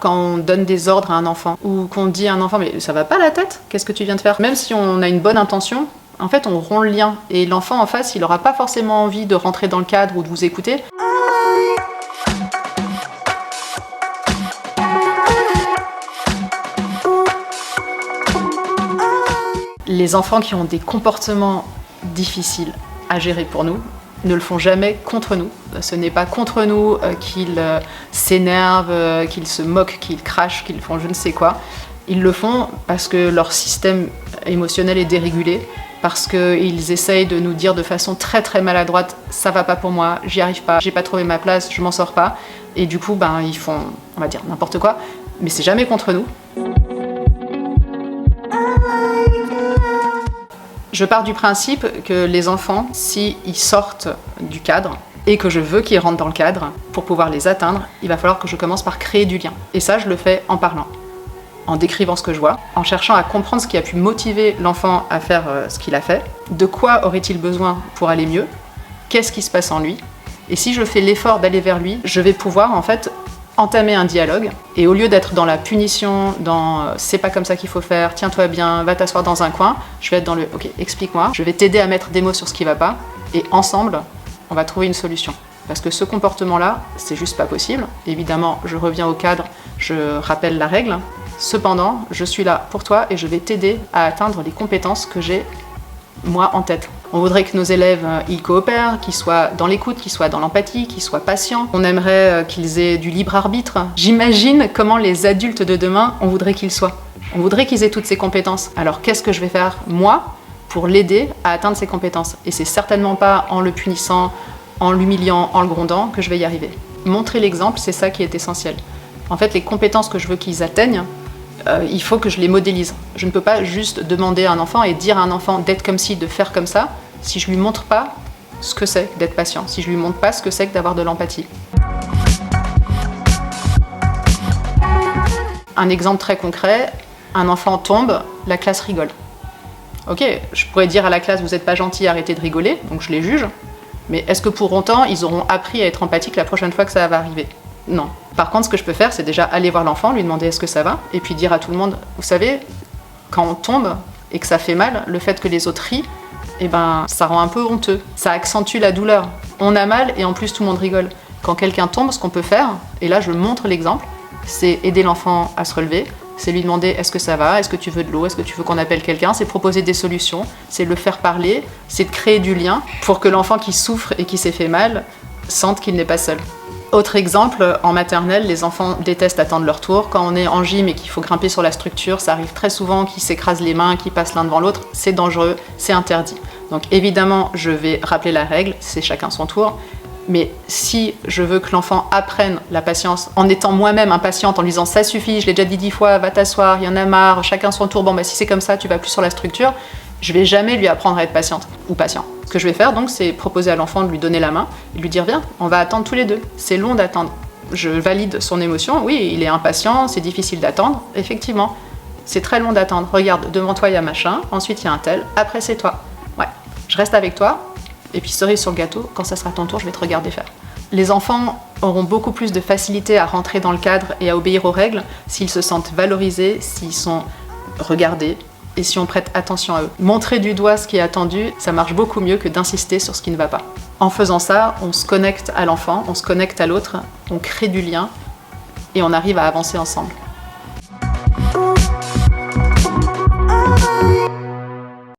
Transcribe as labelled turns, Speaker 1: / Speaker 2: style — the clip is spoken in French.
Speaker 1: Quand on donne des ordres à un enfant, ou qu'on dit à un enfant « mais ça va pas la tête? Qu'est-ce que tu viens de faire ?» Même si on a une bonne intention, en fait on rompt le lien. Et l'enfant en face, il aura pas forcément envie de rentrer dans le cadre ou de vous écouter. Les enfants qui ont des comportements difficiles à gérer pour nous ne le font jamais contre nous. Ce n'est pas contre nous qu'ils s'énervent, qu'ils se moquent, qu'ils crachent, qu'ils font je ne sais quoi. Ils le font parce que leur système émotionnel est dérégulé, parce qu'ils essayent de nous dire de façon très très maladroite « ça va pas pour moi, j'y arrive pas, j'ai pas trouvé ma place, je m'en sors pas ». Et du coup, ils font, on va dire, n'importe quoi, mais c'est jamais contre nous. Je pars du principe que les enfants, s'ils sortent du cadre et que je veux qu'ils rentrent dans le cadre, pour pouvoir les atteindre, il va falloir que je commence par créer du lien. Et ça, je le fais en parlant, en décrivant ce que je vois, en cherchant à comprendre ce qui a pu motiver l'enfant à faire ce qu'il a fait, de quoi aurait-il besoin pour aller mieux, qu'est-ce qui se passe en lui. Et si je fais l'effort d'aller vers lui, je vais pouvoir en fait entamer un dialogue, et au lieu d'être dans la punition, dans c'est pas comme ça qu'il faut faire, tiens-toi bien, va t'asseoir dans un coin, je vais être dans le ok, explique-moi, je vais t'aider à mettre des mots sur ce qui va pas, et ensemble, on va trouver une solution. Parce que ce comportement-là, c'est juste pas possible. Évidemment, je reviens au cadre, je rappelle la règle. Cependant, je suis là pour toi et je vais t'aider à atteindre les compétences que j'ai, moi, en tête. On voudrait que nos élèves, ils coopèrent, qu'ils soient dans l'écoute, qu'ils soient dans l'empathie, qu'ils soient patients. On aimerait qu'ils aient du libre arbitre. J'imagine comment les adultes de demain, on voudrait qu'ils soient. On voudrait qu'ils aient toutes ces compétences. Alors qu'est-ce que je vais faire, moi, pour l'aider à atteindre ces compétences? Et c'est certainement pas en le punissant, en l'humiliant, en le grondant que je vais y arriver. Montrer l'exemple, c'est ça qui est essentiel. En fait, les compétences que je veux qu'ils atteignent, il faut que je les modélise. Je ne peux pas juste demander à un enfant et dire à un enfant d'être comme ci, de faire comme ça, si je lui montre pas ce que c'est d'être patient, si je lui montre pas ce que c'est que d'avoir de l'empathie. Un exemple très concret, un enfant tombe, la classe rigole. Ok, je pourrais dire à la classe, vous n'êtes pas gentil, arrêtez de rigoler, donc je les juge, mais est-ce que pour autant, ils auront appris à être empathiques la prochaine fois que ça va arriver? Non. Par contre, ce que je peux faire, c'est déjà aller voir l'enfant, lui demander est-ce que ça va, et puis dire à tout le monde, vous savez, quand on tombe et que ça fait mal, le fait que les autres rient, ça rend un peu honteux. Ça accentue la douleur. On a mal et en plus tout le monde rigole. Quand quelqu'un tombe, ce qu'on peut faire, et là je montre l'exemple, c'est aider l'enfant à se relever, c'est lui demander est-ce que ça va, est-ce que tu veux de l'eau, est-ce que tu veux qu'on appelle quelqu'un, c'est proposer des solutions, c'est le faire parler, c'est de créer du lien pour que l'enfant qui souffre et qui s'est fait mal sente qu'il n'est pas seul. Autre exemple, en maternelle, les enfants détestent attendre leur tour. Quand on est en gym et qu'il faut grimper sur la structure, ça arrive très souvent qu'ils s'écrasent les mains, qu'ils passent l'un devant l'autre. C'est dangereux, c'est interdit. Donc évidemment, je vais rappeler la règle, c'est chacun son tour. Mais si je veux que l'enfant apprenne la patience, en étant moi-même impatiente, en lui disant « ça suffit, je l'ai déjà dit 10 fois, va t'asseoir, il y en a marre, chacun son tour, si c'est comme ça, tu vas plus sur la structure », je vais jamais lui apprendre à être patiente ou patient. Ce que je vais faire donc, c'est proposer à l'enfant de lui donner la main et lui dire « viens, on va attendre tous les deux, c'est long d'attendre ». Je valide son émotion, oui, il est impatient, c'est difficile d'attendre, effectivement, c'est très long d'attendre. Regarde, devant toi il y a machin, ensuite il y a un tel, après c'est toi. Ouais, je reste avec toi, et puis cerise sur le gâteau, quand ça sera ton tour, je vais te regarder faire. Les enfants auront beaucoup plus de facilité à rentrer dans le cadre et à obéir aux règles s'ils se sentent valorisés, s'ils sont regardés, et si on prête attention à eux. Montrer du doigt ce qui est attendu, ça marche beaucoup mieux que d'insister sur ce qui ne va pas. En faisant ça, on se connecte à l'enfant, on se connecte à l'autre, on crée du lien et on arrive à avancer ensemble.